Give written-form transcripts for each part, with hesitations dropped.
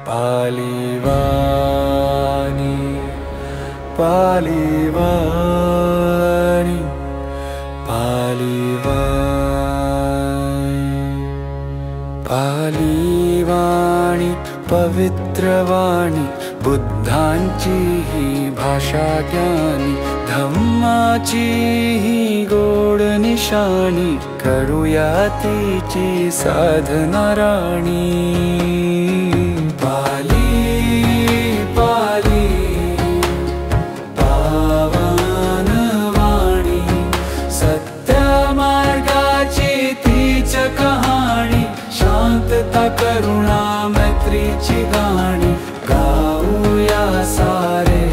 पालिवाणी पालिवाणी पालिवाणी पालिवाणी पवित्रवाणी बुद्धांची ही भाषा ज्ञानी धम्माची ही गोड निशाणी करूया तिची साधना राणी पाली पाली पावन वाणी सत्य मार्गाची तीच कहाणी शांतता करुणा मैत्रीची गाणी गाऊया सारे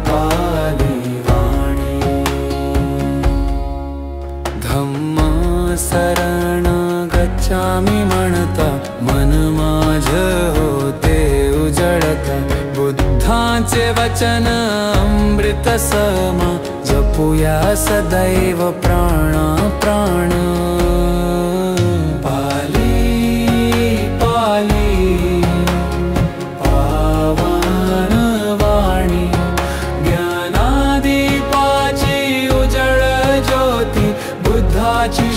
पाली वाणी धम्म शरण गच्छामि म्हणता मन माझ होते उजळता बुद्धांचे वचन अमृत सम जपूया सदैव प्राण प्राण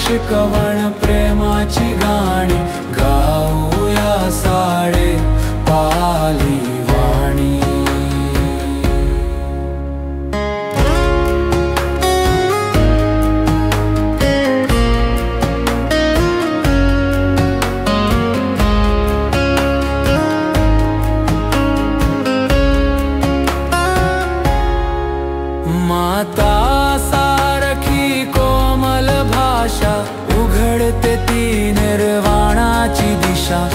शिकवण प्रेमाची गाणी गाऊया सारे पाली वाणी माता सारखी कोमल भाषा उघडते ती निर्वाणाची दिशा।